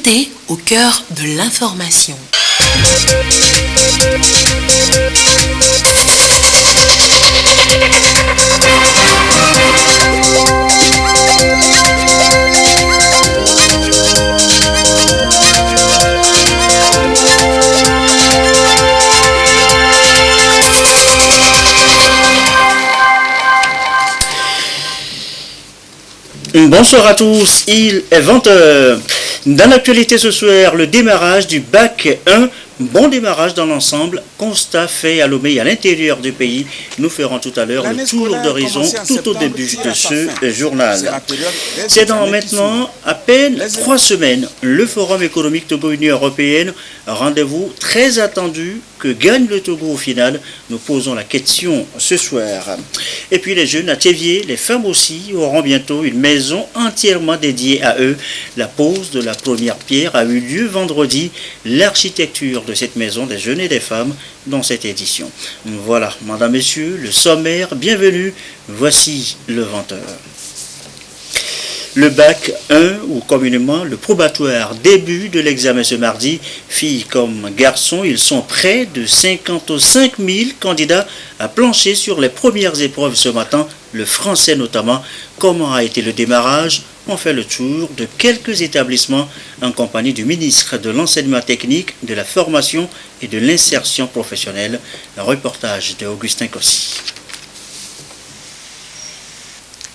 santé au cœur de l'information. Bonsoir à tous, il est 20h. Dans l'actualité ce soir, le démarrage du bac 1. Bon démarrage dans l'ensemble, constat fait à Lomé et à l'intérieur du pays. Nous ferons tout à l'heure le tour d'horizon tout au début de ce journal. C'est dans maintenant à peine 3 semaines, le Forum économique Togo-Union européenne, rendez-vous très attendu. Que gagne le Togo au final? Nous posons la question ce soir. Et puis les jeunes à Théviers, les femmes aussi, auront bientôt une maison entièrement dédiée à eux. La pose de la première pierre a eu lieu vendredi. L'architecture de cette maison des jeunes et des femmes dans cette édition. Voilà, mesdames, messieurs, le sommaire, bienvenue. Voici le 20h. Le bac 1, ou communément le probatoire, début de l'examen ce mardi. Filles comme garçons, ils sont près de 55 000 candidats à plancher sur les premières épreuves ce matin, le français notamment. Comment a été le démarrage? On fait le tour de quelques établissements en compagnie du ministre de l'Enseignement technique, de la formation et de l'insertion professionnelle. Un reportage de Augustin Kossi.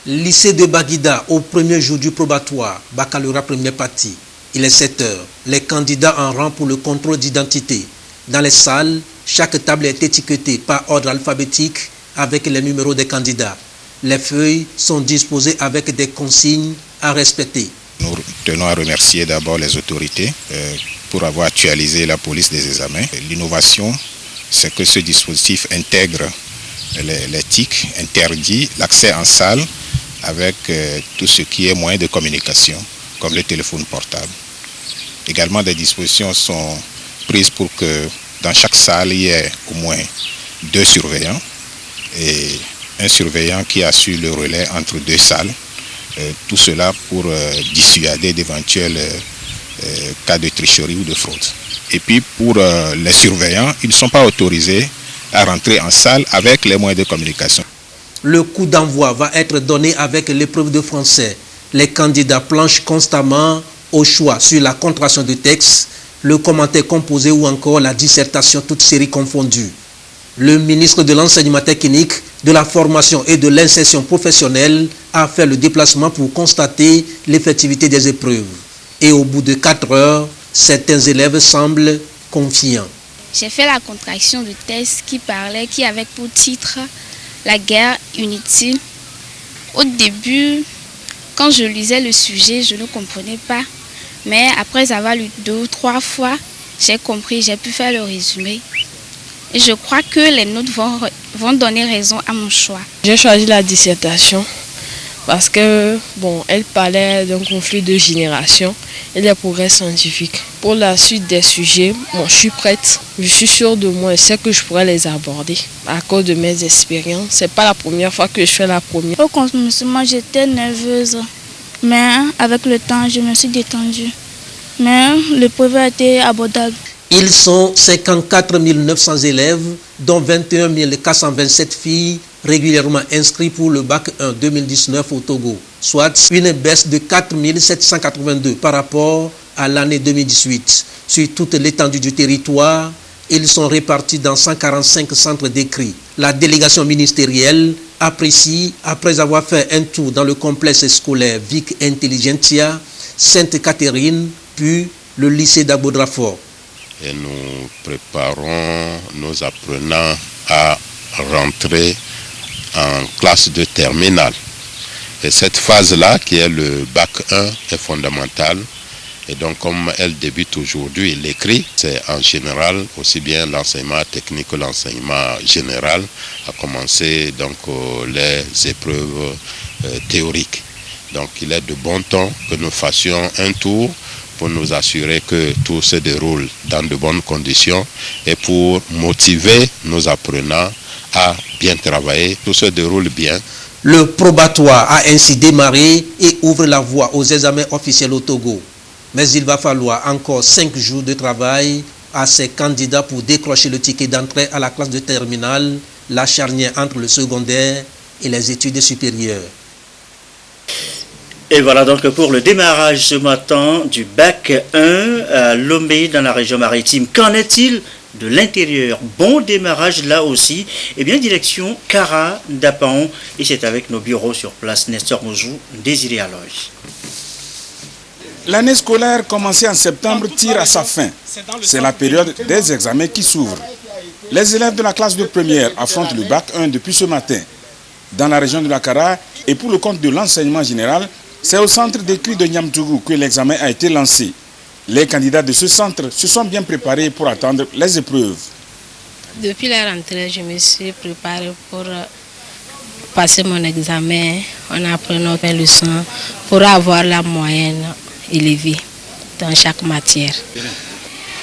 Lycée de Baguida, au premier jour du probatoire, baccalauréat première partie. Il est 7h. Les candidats en rang pour le contrôle d'identité. Dans les salles, chaque table est étiquetée par ordre alphabétique avec les numéros des candidats. Les feuilles sont disposées avec des consignes à respecter. Nous tenons à remercier d'abord les autorités pour avoir actualisé la police des examens. L'innovation, c'est que ce dispositif intègre les TIC, interdit l'accès en salle avec tout ce qui est moyen de communication, comme le téléphone portable. Également, des dispositions sont prises pour que dans chaque salle, il y ait au moins 2 surveillants et un surveillant qui assure le relais entre 2 salles. Tout cela pour dissuader d'éventuels cas de tricherie ou de fraude. Et puis pour les surveillants, ils ne sont pas autorisés à rentrer en salle avec les moyens de communication. Le coup d'envoi va être donné avec l'épreuve de français. Les candidats planchent constamment au choix sur la contraction de texte, le commentaire composé ou encore la dissertation, toutes séries confondues. Le ministre de l'Enseignement technique, de la formation et de l'insertion professionnelle a fait le déplacement pour constater l'effectivité des épreuves. Et au bout de 4 heures, certains élèves semblent confiants. J'ai fait la contraction de texte qui avait pour titre la guerre inutile. Au début, quand je lisais le sujet, je ne comprenais pas. Mais après avoir lu 2 ou 3 fois, j'ai compris, j'ai pu faire le résumé. Et je crois que les notes vont donner raison à mon choix. J'ai choisi la dissertation parce que, elle parlait d'un conflit de génération et des progrès scientifiques. Pour la suite des sujets, je suis prête. Je suis sûre de moi et sais que je pourrais les aborder à cause de mes expériences. Ce n'est pas la première fois que je fais la première. Au commencement, j'étais nerveuse, mais avec le temps, je me suis détendue. Mais l'épreuve a été abordable. Ils sont 54 900 élèves, dont 21 427 filles régulièrement inscrits pour le bac 1 2019 au Togo, soit une baisse de 4 782 par rapport à l'année 2018. Sur toute l'étendue du territoire, ils sont répartis dans 145 centres d'écrit. La délégation ministérielle apprécie, après avoir fait un tour dans le complexe scolaire Vic Intelligentsia, Sainte-Catherine, puis le lycée d'Abodrafort. Et nous préparons nos apprenants à rentrer en classe de terminale. Et cette phase-là, qui est le bac 1, est fondamentale. Et donc, comme elle débute aujourd'hui, l'écrit, c'est en général aussi bien l'enseignement technique que l'enseignement général, à commencer donc les épreuves théoriques. Donc, il est de bon ton que nous fassions un tour pour nous assurer que tout se déroule dans de bonnes conditions et pour motiver nos apprenants à bien travailler. Tout se déroule bien. Le probatoire a ainsi démarré et ouvre la voie aux examens officiels au Togo. Mais il va falloir encore 5 jours de travail à ces candidats pour décrocher le ticket d'entrée à la classe de terminale, la charnière entre le secondaire et les études supérieures. Et voilà donc pour le démarrage ce matin du bac 1 à Lomé dans la région maritime. Qu'en est-il de l'intérieur? Bon démarrage là aussi. Eh bien, direction Kara d'Apaon. Et c'est avec nos bureaux sur place, Nestor Mouzou, Désiré Aloy. L'année scolaire commencée en septembre tire à sa fin. C'est la période des examens qui s'ouvre. Les élèves de la classe de première affrontent le bac 1 depuis ce matin. Dans la région de la Kara et pour le compte de l'enseignement général, c'est au centre d'écrit de Niamtougou que l'examen a été lancé. Les candidats de ce centre se sont bien préparés pour attendre les épreuves. Depuis la rentrée, je me suis préparée pour passer mon examen en apprenant mes leçons pour avoir la moyenne élevée dans chaque matière.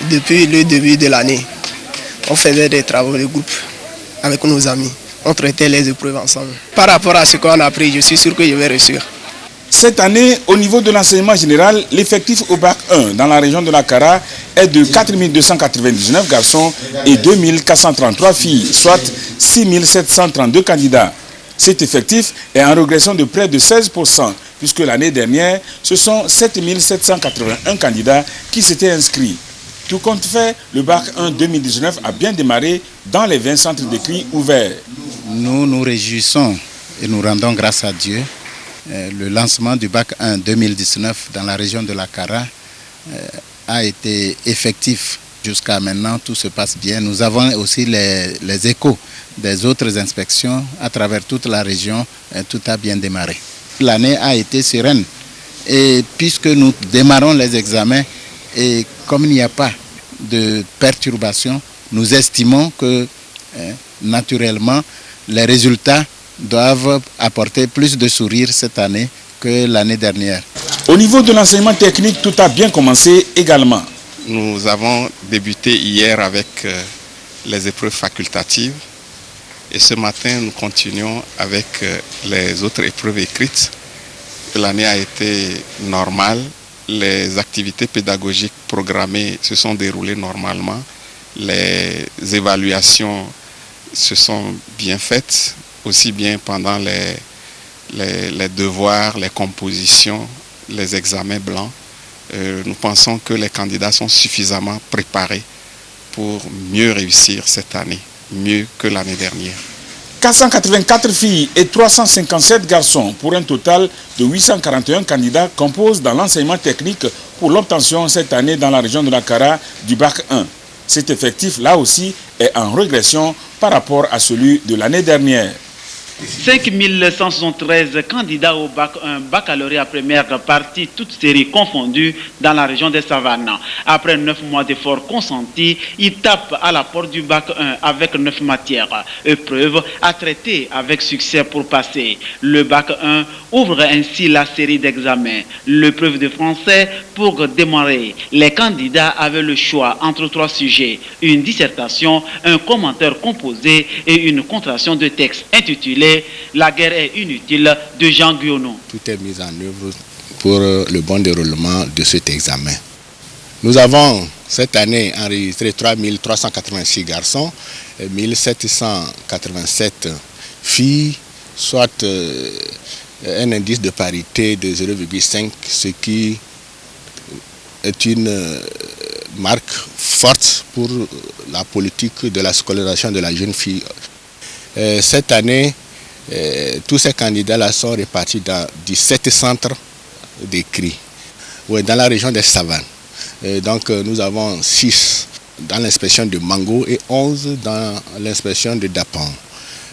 Depuis le début de l'année, on faisait des travaux de groupe avec nos amis. On traitait les épreuves ensemble. Par rapport à ce qu'on a appris, je suis sûr que je vais réussir. Cette année, au niveau de l'enseignement général, l'effectif au bac 1 dans la région de la Kara est de 4 299 garçons et 2 433 filles, soit 6 732 candidats. Cet effectif est en régression de près de 16%, puisque l'année dernière, ce sont 7 781 candidats qui s'étaient inscrits. Tout compte fait, le bac 1 2019 a bien démarré dans les 20 centres d'écrit ouverts. Nous nous réjouissons et nous rendons grâce à Dieu. Le lancement du bac 1 2019 dans la région de la Kara a été effectif jusqu'à maintenant, tout se passe bien. Nous avons aussi les échos des autres inspections à travers toute la région, tout a bien démarré. L'année a été sereine et puisque nous démarrons les examens et comme il n'y a pas de perturbation, nous estimons que naturellement les résultats doivent apporter plus de sourires cette année que l'année dernière. Au niveau de l'enseignement technique, tout a bien commencé également. Nous avons débuté hier avec les épreuves facultatives et ce matin nous continuons avec les autres épreuves écrites. L'année a été normale, les activités pédagogiques programmées se sont déroulées normalement, les évaluations se sont bien faites, aussi bien pendant les devoirs, les compositions, les examens blancs. Nous pensons que les candidats sont suffisamment préparés pour mieux réussir cette année, mieux que l'année dernière. 484 filles et 357 garçons pour un total de 841 candidats composent dans l'enseignement technique pour l'obtention cette année dans la région de la Kara du bac 1. Cet effectif là aussi est en régression par rapport à celui de l'année dernière. 5 173 candidats au bac 1, baccalauréat première partie, toutes séries confondues dans la région des Savanes. Après 9 mois d'efforts consentis, ils tapent à la porte du bac 1 avec 9 matières. Épreuve à traiter avec succès pour passer. Le bac 1 ouvre ainsi la série d'examens. L'épreuve de français pour démarrer. Les candidats avaient le choix entre 3 sujets. Une dissertation, un commentaire composé et une contraction de texte intitulée « La guerre est inutile » de Jean Guillaume. Tout est mis en œuvre pour le bon déroulement de cet examen. Nous avons cette année enregistré 3 386 garçons et 1 787 filles, soit un indice de parité de 0,5, ce qui est une marque forte pour la politique de la scolarisation de la jeune fille. Cette année, tous ces candidats-là sont répartis dans 17 centres d'écrit, dans la région des Savanes. Donc nous avons 6 dans l'inspection de Mango et 11 dans l'inspection de Dapan.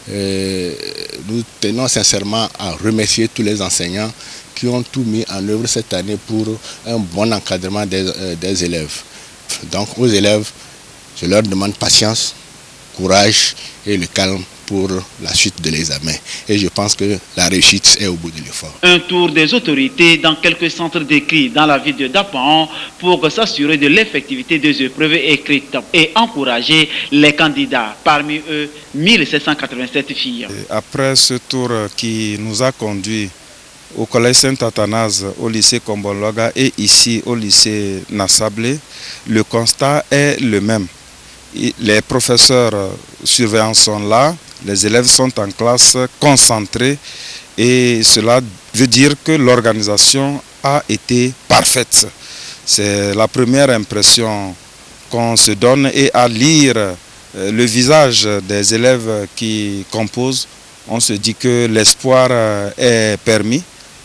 Nous tenons sincèrement à remercier tous les enseignants qui ont tout mis en œuvre cette année pour un bon encadrement des élèves. Donc aux élèves, je leur demande patience, courage et le calme pour la suite de l'examen. Et je pense que la réussite est au bout de l'effort. Un tour des autorités dans quelques centres d'écrit dans la ville de Dapan pour s'assurer de l'effectivité des épreuves écrites et encourager les candidats, parmi eux 1787 filles. Après ce tour qui nous a conduit au collège Saint-Athanase, au lycée Kombolwaga et ici au lycée Nassablé, le constat est le même. Les professeurs surveillants sont là, les élèves sont en classe concentrés et cela veut dire que l'organisation a été parfaite. C'est la première impression qu'on se donne et à lire le visage des élèves qui composent, on se dit que l'espoir est permis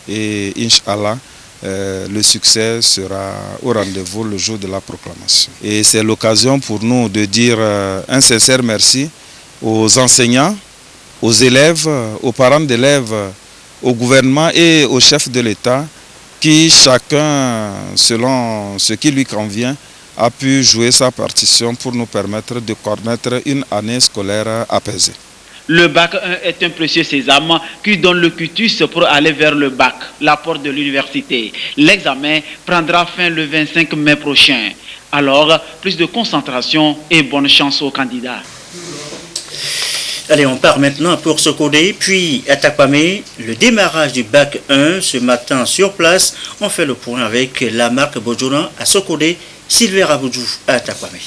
et Inch'Allah, le succès sera au rendez-vous le jour de la proclamation. Et c'est l'occasion pour nous de dire un sincère merci aux enseignants, aux élèves, aux parents d'élèves, au gouvernement et aux chefs de l'État qui, chacun selon ce qui lui convient, a pu jouer sa partition pour nous permettre de connaître une année scolaire apaisée. Le bac 1 est un précieux sésame qui donne le cutus pour aller vers le bac, la porte de l'université. L'examen prendra fin le 25 mai prochain. Alors, plus de concentration et bonne chance aux candidats. Allez, on part maintenant pour Sokodé, puis à Tapamé. Le démarrage du bac 1 ce matin sur place. On fait le point avec la marque Bojona à Sokodé, Sylvain Raboudjou à Tapamé.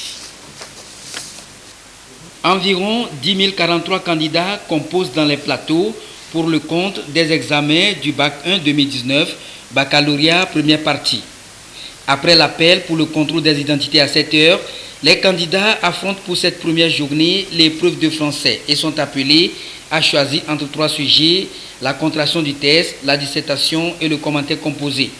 Environ 10 043 candidats composent dans les plateaux pour le compte des examens du bac 1 2019, baccalauréat première partie. Après l'appel pour le contrôle des identités à 7 heures, les candidats affrontent pour cette première journée l'épreuve de français et sont appelés à choisir entre 3 sujets, la contraction du test, la dissertation et le commentaire composé.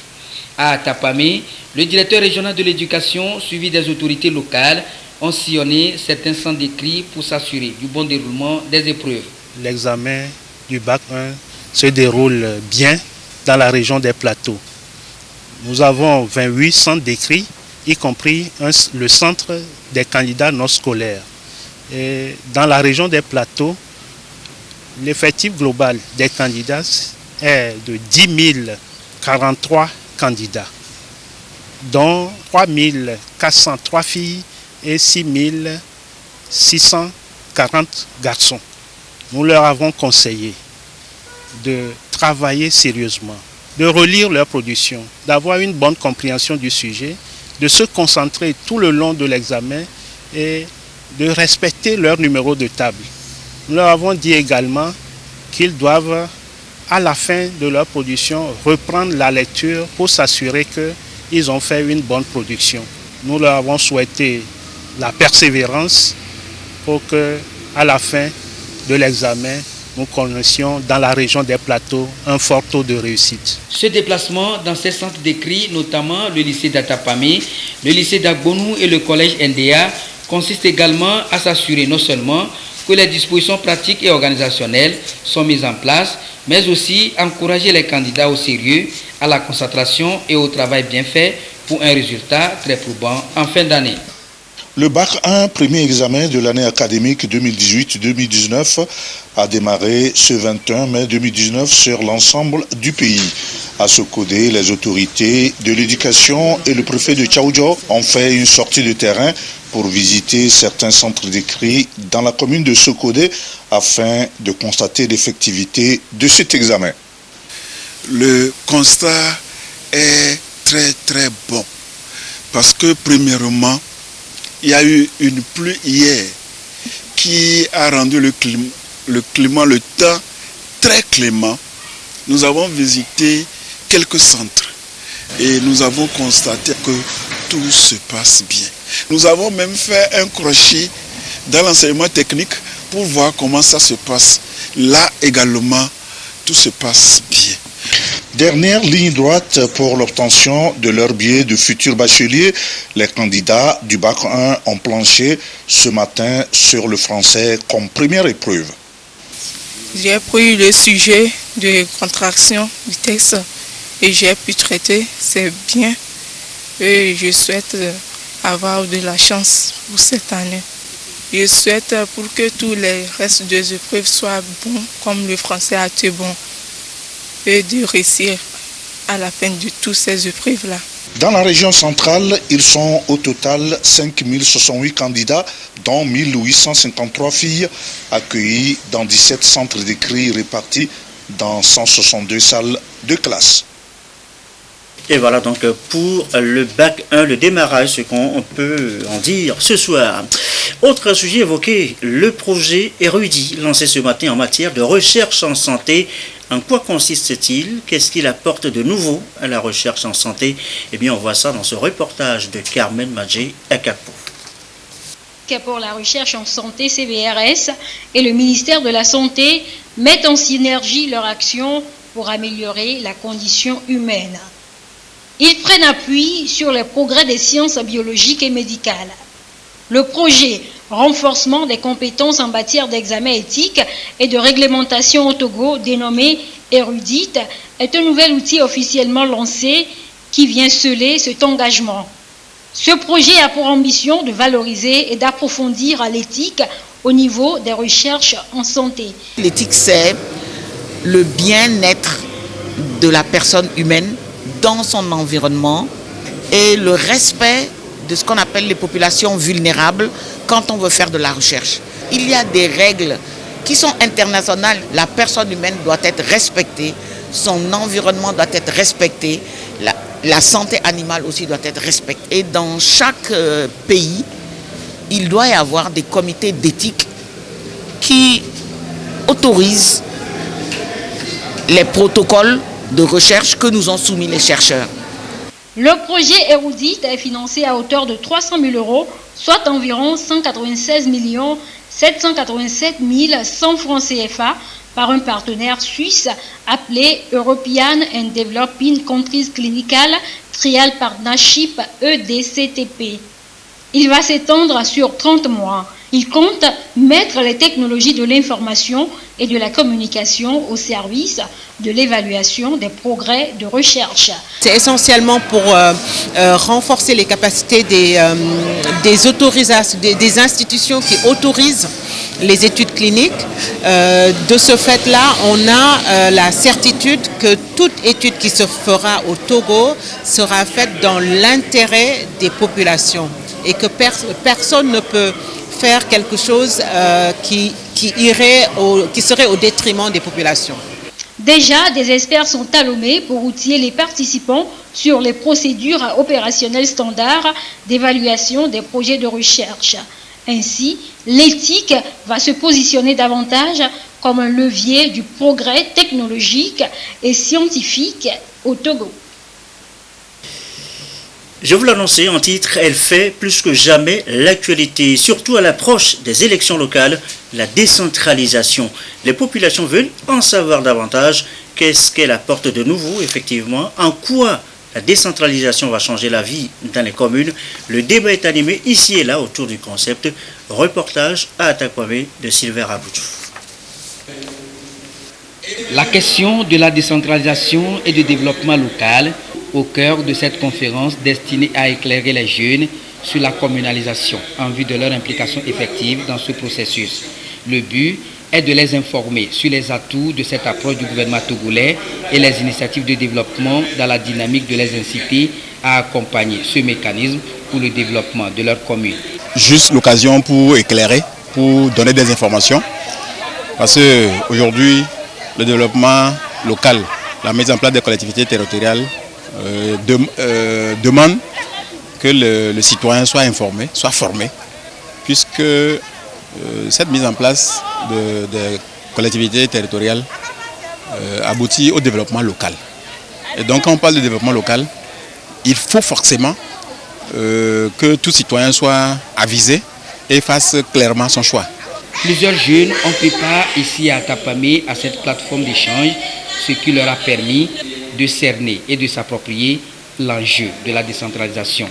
À Tapamé, le directeur régional de l'éducation, suivi des autorités locales, ont sillonné certains centres d'écrit pour s'assurer du bon déroulement des épreuves. L'examen du bac 1 se déroule bien dans la région des plateaux. Nous avons 28 centres d'écrit, y compris le centre des candidats non scolaires. Et dans la région des plateaux, l'effectif global des candidats est de 10 043 candidats, dont 3 403 filles et 6 640 garçons. Nous leur avons conseillé de travailler sérieusement, de relire leur production, d'avoir une bonne compréhension du sujet, de se concentrer tout le long de l'examen et de respecter leur numéro de table. Nous leur avons dit également qu'ils doivent, à la fin de leur production, reprendre la lecture pour s'assurer qu'ils ont fait une bonne production. Nous leur avons souhaité la persévérance pour qu'à la fin de l'examen, nous connaissions dans la région des plateaux un fort taux de réussite. Ce déplacement dans ces centres d'écrit, notamment le lycée d'Atapamé, le lycée d'Agbonou et le collège NDA, consiste également à s'assurer non seulement que les dispositions pratiques et organisationnelles sont mises en place, mais aussi encourager les candidats au sérieux, à la concentration et au travail bien fait pour un résultat très probant en fin d'année. Le bac 1, premier examen de l'année académique 2018-2019, a démarré ce 21 mai 2019 sur l'ensemble du pays. À Sokodé, les autorités de l'éducation et le préfet de Tchaoudjo ont fait une sortie de terrain pour visiter certains centres d'écrit dans la commune de Sokodé afin de constater l'effectivité de cet examen. Le constat est très bon parce que premièrement, il y a eu une pluie hier qui a rendu le temps très clément. Nous avons visité quelques centres et nous avons constaté que tout se passe bien. Nous avons même fait un crochet dans l'enseignement technique pour voir comment ça se passe. Là également, tout se passe bien. Dernière ligne droite pour l'obtention de leur billet de futurs bacheliers. Les candidats du bac 1 ont planché ce matin sur le français comme première épreuve. J'ai pris le sujet de contraction du texte et j'ai pu traiter, c'est bien. Et je souhaite avoir de la chance pour cette année. Je souhaite pour que tous les restes des épreuves soient bons, comme le français a été bon, et de réussir à la fin de toutes ces épreuves-là. Dans la région centrale, ils sont au total 5068 candidats, dont 1853 filles, accueillis dans 17 centres d'écrit répartis dans 162 salles de classe. Et voilà donc pour le bac 1, le démarrage, ce qu'on peut en dire ce soir. Autre sujet évoqué, le projet érudit lancé ce matin en matière de recherche en santé. En quoi consiste-t-il? Qu'est-ce qu'il apporte de nouveau à la recherche en santé? Eh bien, on voit ça dans ce reportage de Carmen Madjé à Capo. Pour la recherche en santé, CVRS et le ministère de la Santé mettent en synergie leur action pour améliorer la condition humaine. Ils prennent appui sur les progrès des sciences biologiques et médicales. Le projet renforcement des compétences en matière d'examen éthique et de réglementation au Togo, dénommé Érudite, est un nouvel outil officiellement lancé qui vient sceller cet engagement. Ce projet a pour ambition de valoriser et d'approfondir l'éthique au niveau des recherches en santé. L'éthique, c'est le bien-être de la personne humaine dans son environnement et le respect de ce qu'on appelle les populations vulnérables quand on veut faire de la recherche. Il y a des règles qui sont internationales. La personne humaine doit être respectée, son environnement doit être respecté, la santé animale aussi doit être respectée. Et dans chaque pays, il doit y avoir des comités d'éthique qui autorisent les protocoles de recherche que nous ont soumis les chercheurs. Le projet Érudite est financé à hauteur de 300 000 €, soit environ 196 787 100 francs CFA, par un partenaire suisse appelé European and Developing Countries Clinical Trial Partnership, EDCTP. Il va s'étendre sur 30 mois. Il compte mettre les technologies de l'information et de la communication au service de l'évaluation des progrès de recherche. C'est essentiellement pour renforcer les capacités des institutions qui autorisent les études cliniques. De ce fait-là, on a la certitude que toute étude qui se fera au Togo sera faite dans l'intérêt des populations et que personne ne peut faire quelque chose qui serait au détriment des populations. Déjà, des experts sont talonnés pour outiller les participants sur les procédures opérationnelles standards d'évaluation des projets de recherche. Ainsi, l'éthique va se positionner davantage comme un levier du progrès technologique et scientifique au Togo. Je vous l'annonçais en titre, elle fait plus que jamais l'actualité, surtout à l'approche des élections locales, la décentralisation. Les populations veulent en savoir davantage. Qu'est-ce qu'elle apporte de nouveau, effectivement? En quoi la décentralisation va changer la vie dans les communes? Le débat est animé ici et là autour du concept. Reportage à Atakwame de Sylvain Raboutou. La question de la décentralisation et du développement local au cœur de cette conférence destinée à éclairer les jeunes sur la communalisation en vue de leur implication effective dans ce processus. Le but est de les informer sur les atouts de cette approche du gouvernement togolais et les initiatives de développement dans la dynamique de les inciter à accompagner ce mécanisme pour le développement de leur commune. Juste l'occasion pour éclairer, pour donner des informations, parce qu'aujourd'hui, le développement local, la mise en place des collectivités territoriales demande que le citoyen soit informé, soit formé, puisque cette mise en place des collectivités territoriales aboutit au développement local. Et donc quand on parle de développement local, il faut forcément que tout citoyen soit avisé et fasse clairement son choix. Plusieurs jeunes ont pris part ici à Atapamé à cette plateforme d'échange, ce qui leur a permis de cerner et de s'approprier l'enjeu de la décentralisation.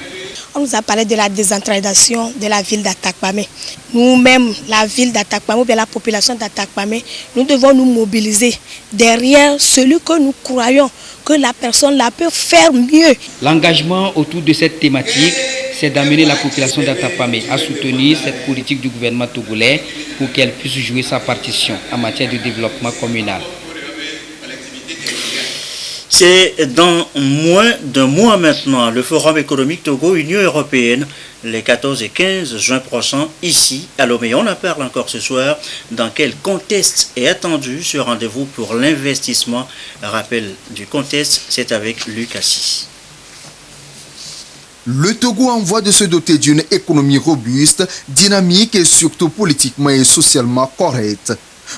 On nous a parlé de la décentralisation de la ville d'Atakpamé. Nous-mêmes, la ville d'Atakpamé ou bien la population d'Atakpamé, nous devons nous mobiliser derrière celui que nous croyons que la personne là peut faire mieux. L'engagement autour de cette thématique, c'est d'amener la population d'Atapamé à soutenir cette politique du gouvernement togolais pour qu'elle puisse jouer sa partition en matière de développement communal. C'est dans moins d'un mois maintenant, le Forum économique Togo-Union européenne, les 14 et 15 juin prochains, ici à Lomé. On en parle encore ce soir. Dans quel contexte est attendu ce rendez-vous pour l'investissement? Rappel du contexte, c'est avec Luc Assis. Le Togo en voie de se doter d'une économie robuste, dynamique et surtout politiquement et socialement correcte.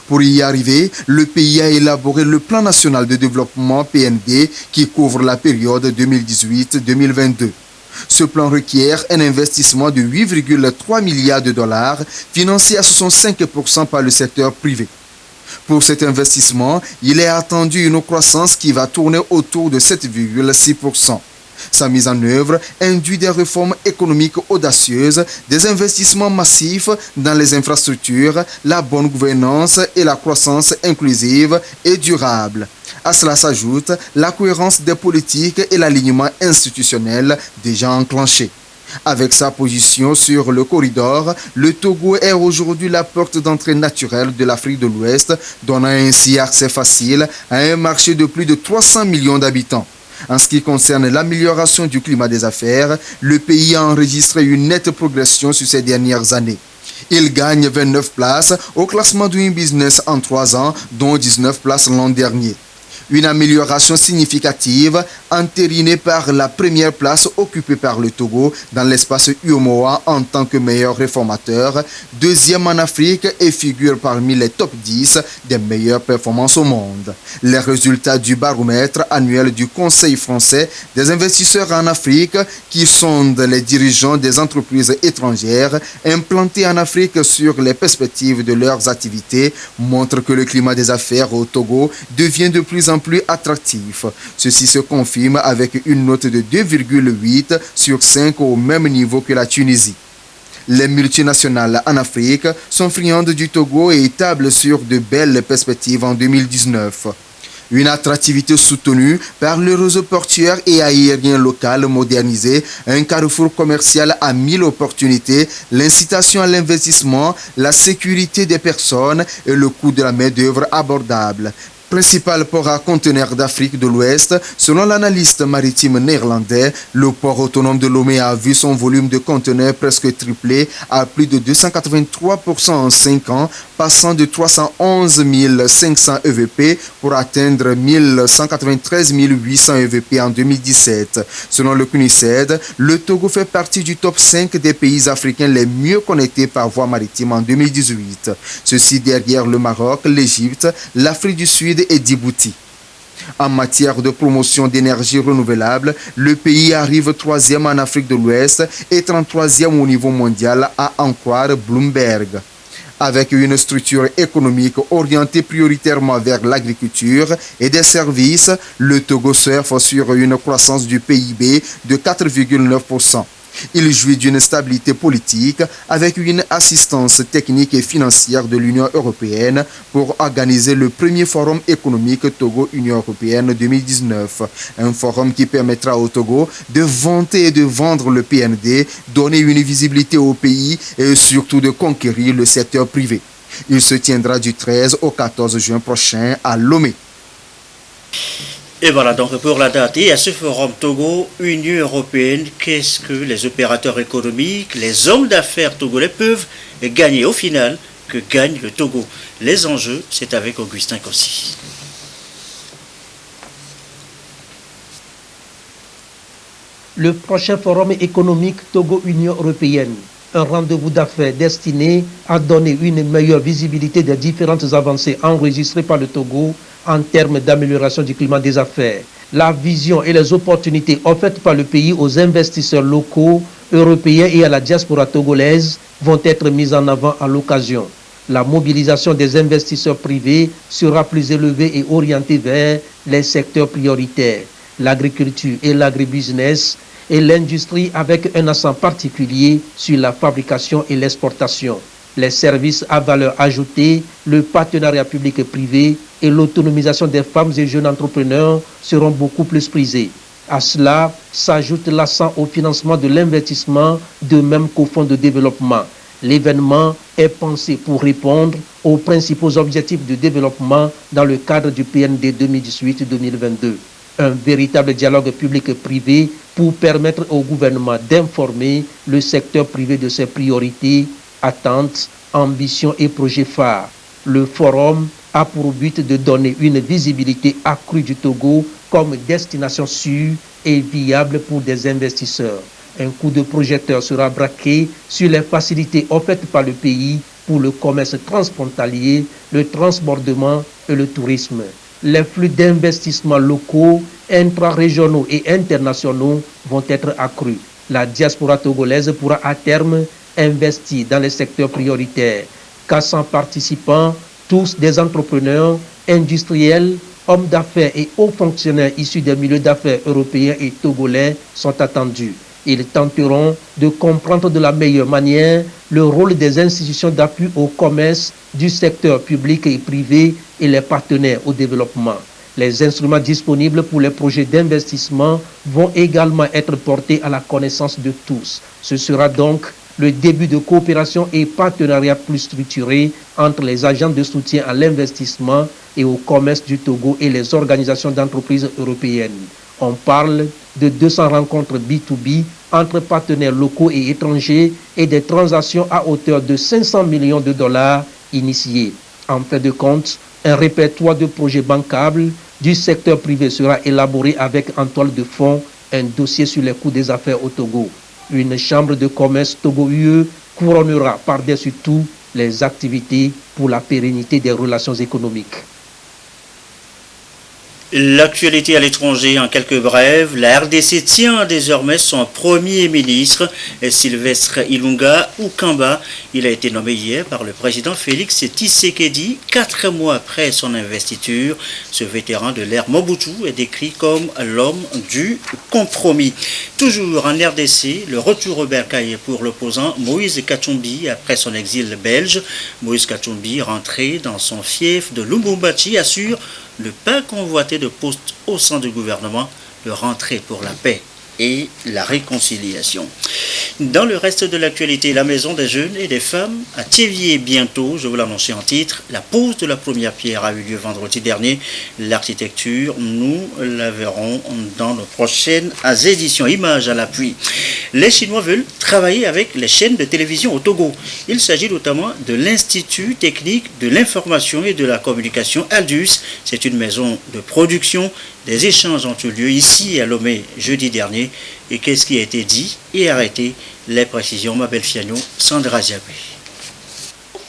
Pour y arriver, le pays a élaboré le Plan national de développement PND qui couvre la période 2018-2022. Ce plan requiert un investissement de 8,3 milliards de dollars, financé à 65% par le secteur privé. Pour cet investissement, il est attendu une croissance qui va tourner autour de 7,6%. Sa mise en œuvre induit des réformes économiques audacieuses, des investissements massifs dans les infrastructures, la bonne gouvernance et la croissance inclusive et durable. À cela s'ajoute la cohérence des politiques et l'alignement institutionnel déjà enclenché. Avec sa position sur le corridor, le Togo est aujourd'hui la porte d'entrée naturelle de l'Afrique de l'Ouest, donnant ainsi accès facile à un marché de plus de 300 millions d'habitants. En ce qui concerne l'amélioration du climat des affaires, le pays a enregistré une nette progression sur ces dernières années. Il gagne 29 places au classement Doing Business en 3 ans, dont 19 places l'an dernier. Une amélioration significative entérinée par la première place occupée par le Togo dans l'espace UEMOA en tant que meilleur réformateur, deuxième en Afrique et figure parmi les top 10 des meilleures performances au monde. Les résultats du baromètre annuel du Conseil français des investisseurs en Afrique, qui sonde les dirigeants des entreprises étrangères implantées en Afrique sur les perspectives de leurs activités, montrent que le climat des affaires au Togo devient de plus en plus attractif. Ceci se confirme avec une note de 2,8 sur 5 au même niveau que la Tunisie. Les multinationales en Afrique sont friandes du Togo et tablent sur de belles perspectives en 2019. Une attractivité soutenue par le réseau portuaire et aérien local modernisé, un carrefour commercial à 1000 opportunités, l'incitation à l'investissement, la sécurité des personnes et le coût de la main-d'œuvre abordable. Principal port à conteneurs d'Afrique de l'Ouest, selon l'analyste maritime néerlandais, le port autonome de Lomé a vu son volume de conteneurs presque triplé à plus de 283% en 5 ans, passant de 311 500 EVP pour atteindre 193 800 EVP en 2017. Selon le CNUSED, le Togo fait partie du top 5 des pays africains les mieux connectés par voie maritime en 2018. Ceci derrière le Maroc, l'Égypte, l'Afrique du Sud et Djibouti. En matière de promotion d'énergie renouvelable, le pays arrive 3e en Afrique de l'Ouest et 33e au niveau mondial, à en croire Bloomberg. Avec une structure économique orientée prioritairement vers l'agriculture et des services, le Togo surfe sur une croissance du PIB de 4,9%. Il jouit d'une stabilité politique avec une assistance technique et financière de l'Union européenne pour organiser le premier forum économique Togo-Union européenne 2019. Un forum qui permettra au Togo de vanter et de vendre le PND, donner une visibilité au pays et surtout de conquérir le secteur privé. Il se tiendra du 13 au 14 juin prochain à Lomé. Et voilà donc pour la date. Et à ce forum Togo-Union européenne, qu'est-ce que les opérateurs économiques, les hommes d'affaires togolais peuvent gagner au final? Que gagne le Togo? Les enjeux, c'est avec Augustin Kossi. Le prochain forum économique Togo-Union européenne, un rendez-vous d'affaires destiné à donner une meilleure visibilité des différentes avancées enregistrées par le Togo en termes d'amélioration du climat des affaires. La vision et les opportunités offertes par le pays aux investisseurs locaux, européens et à la diaspora togolaise vont être mises en avant à l'occasion. La mobilisation des investisseurs privés sera plus élevée et orientée vers les secteurs prioritaires, l'agriculture et l'agribusiness, et l'industrie avec un accent particulier sur la fabrication et l'exportation. Les services à valeur ajoutée, le partenariat public et privé et l'autonomisation des femmes et jeunes entrepreneurs seront beaucoup plus prisés. À cela s'ajoute l'accent au financement de l'investissement, de même qu'au fonds de développement. L'événement est pensé pour répondre aux principaux objectifs de développement dans le cadre du PND 2018-2022. Un véritable dialogue public-privé pour permettre au gouvernement d'informer le secteur privé de ses priorités, attentes, ambitions et projets phares. Le forum a pour but de donner une visibilité accrue du Togo comme destination sûre et viable pour des investisseurs. Un coup de projecteur sera braqué sur les facilités offertes par le pays pour le commerce transfrontalier, le transbordement et le tourisme. Les flux d'investissements locaux, intra-régionaux et internationaux vont être accrus. La diaspora togolaise pourra à terme investir dans les secteurs prioritaires. 400 participants, tous des entrepreneurs, industriels, hommes d'affaires et hauts fonctionnaires issus des milieux d'affaires européens et togolais sont attendus. Ils tenteront de comprendre de la meilleure manière le rôle des institutions d'appui au commerce, du secteur public et privé et les partenaires au développement. Les instruments disponibles pour les projets d'investissement vont également être portés à la connaissance de tous. Ce sera donc le début de coopération et partenariat plus structuré entre les agents de soutien à l'investissement et au commerce du Togo et les organisations d'entreprises européennes. On parle de 200 rencontres B2B entre partenaires locaux et étrangers et des transactions à hauteur de 500 millions de dollars initiées. En fin de compte, un répertoire de projets bancables du secteur privé sera élaboré avec en toile de fond un dossier sur les coûts des affaires au Togo. Une chambre de commerce Togo-UE couronnera par-dessus tout les activités pour la pérennité des relations économiques. L'actualité à l'étranger en quelques brèves. La RDC tient désormais son premier ministre, Sylvestre Ilunga Oukamba. Il a été nommé hier par le président Félix Tshisekedi, 4 mois après son investiture. Ce vétéran de l'ère Mobutu est décrit comme l'homme du compromis. Toujours en RDC, le retour au bercail pour l'opposant Moïse Katumbi après son exil belge. Moïse Katumbi, rentré dans son fief de Lubumbashi, assure le pas convoité de poste au sein du gouvernement, de rentrer pour la paix et la réconciliation. Dans le reste de l'actualité, la maison des jeunes et des femmes à Thiévier bientôt, je vous l'annonçais en titre, la pose de la première pierre a eu lieu vendredi dernier. L'architecture, nous la verrons dans nos prochaines éditions. Images à l'appui. Les Chinois veulent travailler avec les chaînes de télévision au Togo. Il s'agit notamment de l'Institut technique de l'information et de la communication Aldus. C'est une maison de production. Des échanges ont eu lieu ici à Lomé jeudi dernier. Et qu'est-ce qui a été dit et arrêté? Les précisions, Mabel Fiano, Sandra Ziabé.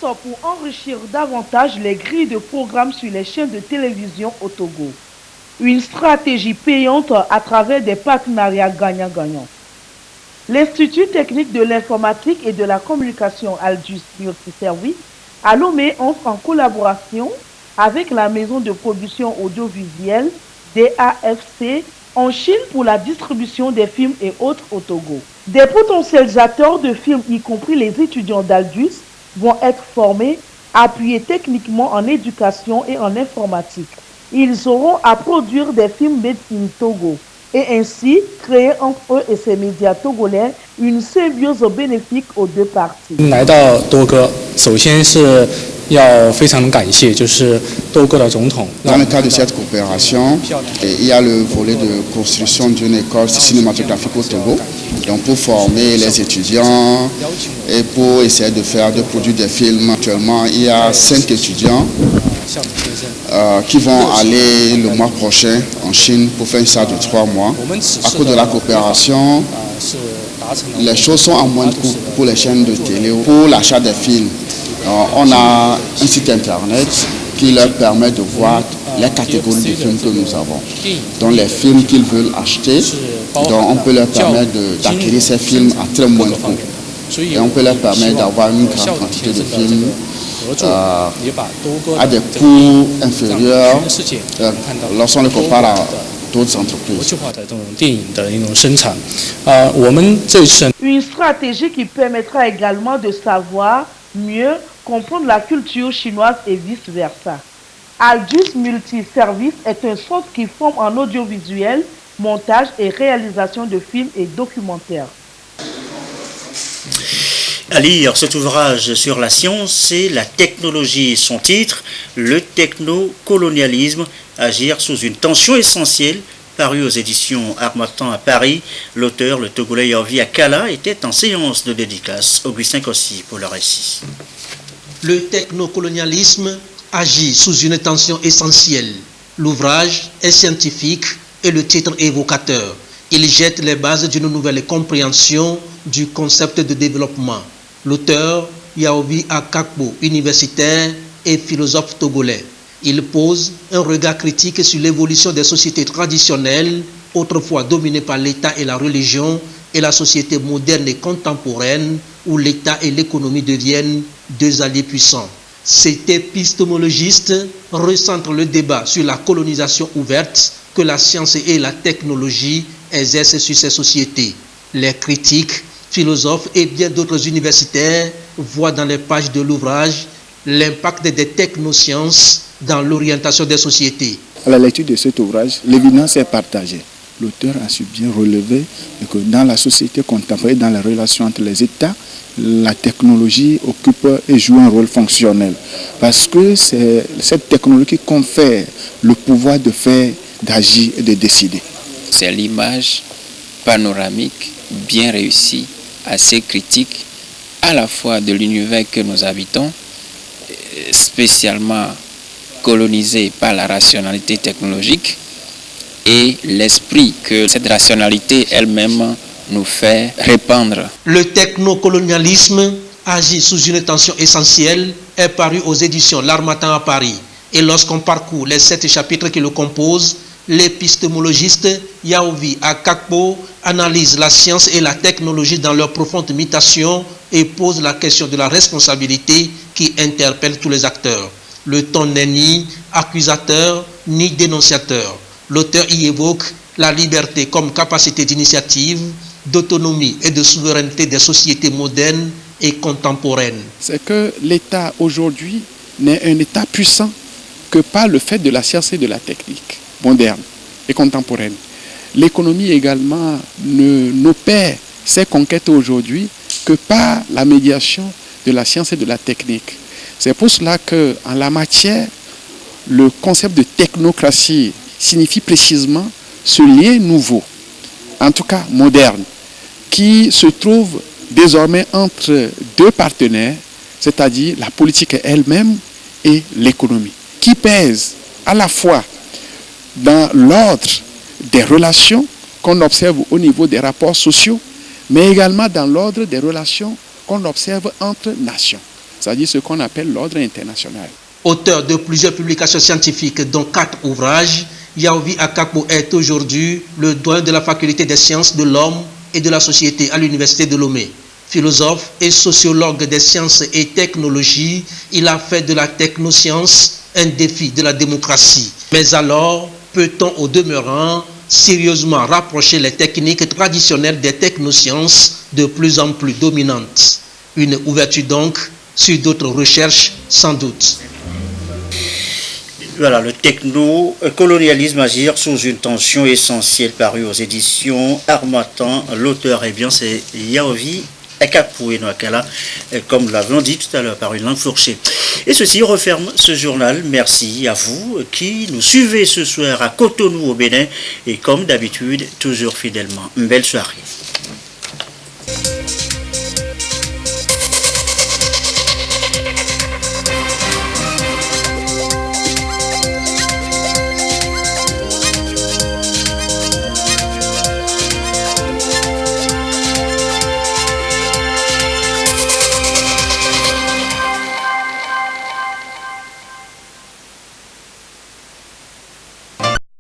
Pour enrichir davantage les grilles de programmes sur les chaînes de télévision au Togo. Une stratégie payante à travers des partenariats gagnant-gagnant. L'Institut technique de l'informatique et de la communication Aldus Multiservice à Lomé entre en collaboration avec la maison de production audiovisuelle DAFC en Chine pour la distribution des films et autres au Togo. Des potentialisateurs de films, y compris les étudiants d'Aldus, vont être formés, appuyés techniquement en éducation et en informatique. Ils auront à produire des films made in Togo et ainsi créer entre eux et ces médias togolais une symbiose bénéfique aux deux parties. 来到多哥，首先是要非常感谢，就是多哥的总统。Dans le cadre de cette coopération, il y a le volet de construction d'une école cinématographique au Togo, donc pour former les étudiants et pour essayer de produire des films. Actuellement, il y a 5 étudiants qui vont aller le mois prochain en Chine pour faire ça de 3 mois. À cause de la coopération, les choses sont en moins de coût pour les chaînes de télé, pour l'achat des films. On a un site internet qui leur permet de voir les catégories de films que nous avons. Donc les films qu'ils veulent acheter, donc on peut leur permettre d'acquérir ces films à très moins de coût. Et on peut leur permettre d'avoir une grande quantité de films à des coûts inférieurs lorsqu'on les compare à d'autres entreprises. Une stratégie qui permettra également de savoir mieux comprendre la culture chinoise et vice-versa. Aldus Multiservice est un centre qui forme en audiovisuel, montage et réalisation de films et documentaires. À lire cet ouvrage sur la science et la technologie. Son titre, Le technocolonialisme, agir sous une tension essentielle, paru aux éditions Harmattan à Paris. L'auteur, le Togolais Yaovi Akala, était en séance de dédicace. Augustin Kossi pour le récit. Le technocolonialisme agit sous une tension essentielle. L'ouvrage est scientifique et le titre évocateur. Il jette les bases d'une nouvelle compréhension du concept de développement. L'auteur, Yaovi Akakbo, universitaire et philosophe togolais. Il pose un regard critique sur l'évolution des sociétés traditionnelles, autrefois dominées par l'État et la religion, et la société moderne et contemporaine, où l'État et l'économie deviennent deux alliés puissants. Cet épistémologiste recentre le débat sur la colonisation ouverte que la science et la technologie exercent sur ces sociétés. Les critiques, philosophes et bien d'autres universitaires voient dans les pages de l'ouvrage l'impact des technosciences dans l'orientation des sociétés. À la lecture de cet ouvrage, l'évidence est partagée. L'auteur a su bien relever que dans la société contemporaine, dans la relation entre les États, la technologie occupe et joue un rôle fonctionnel. Parce que c'est cette technologie qui confère le pouvoir de faire, d'agir et de décider. C'est l'image panoramique bien réussie, assez critique, à la fois de l'univers que nous habitons, spécialement colonisé par la rationalité technologique, et l'esprit que cette rationalité elle-même nous fait répandre. Le technocolonialisme agit sous une tension essentielle est paru aux éditions L'Harmattan à Paris. Et lorsqu'on parcourt les 7 chapitres qui le composent, l'épistémologiste Yaovi Akakbo analyse la science et la technologie dans leur profonde mutation et pose la question de la responsabilité qui interpelle tous les acteurs. Le ton n'est ni accusateur ni dénonciateur. L'auteur y évoque la liberté comme capacité d'initiative, d'autonomie et de souveraineté des sociétés modernes et contemporaines. C'est que l'État aujourd'hui n'est un État puissant que par le fait de la science et de la technique moderne et contemporaine. L'économie également n'opère ses conquêtes aujourd'hui que par la médiation de la science et de la technique. C'est pour cela qu'en la matière, le concept de technocratie signifie précisément ce lien nouveau, en tout cas moderne, qui se trouve désormais entre deux partenaires, c'est-à-dire la politique elle-même et l'économie, qui pèse à la fois dans l'ordre des relations qu'on observe au niveau des rapports sociaux, mais également dans l'ordre des relations qu'on observe entre nations, c'est-à-dire ce qu'on appelle l'ordre international. Auteur de plusieurs publications scientifiques, dont 4 ouvrages, Yaovi Akakbo est aujourd'hui le doyen de la faculté des sciences de l'homme et de la société à l'université de Lomé. Philosophe et sociologue des sciences et technologies, il a fait de la technoscience un défi de la démocratie. Mais alors, peut-on au demeurant sérieusement rapprocher les techniques traditionnelles des technosciences de plus en plus dominantes? Une ouverture donc sur d'autres recherches sans doute. Voilà, le techno-colonialisme agir sous une tension essentielle paru aux éditions Harmattan. L'auteur, eh bien, c'est Yaovi Akakbo et Noakala, comme nous l'avons dit tout à l'heure, par une langue fourchée. Et ceci referme ce journal. Merci à vous qui nous suivez ce soir à Cotonou au Bénin et comme d'habitude, toujours fidèlement. Une belle soirée.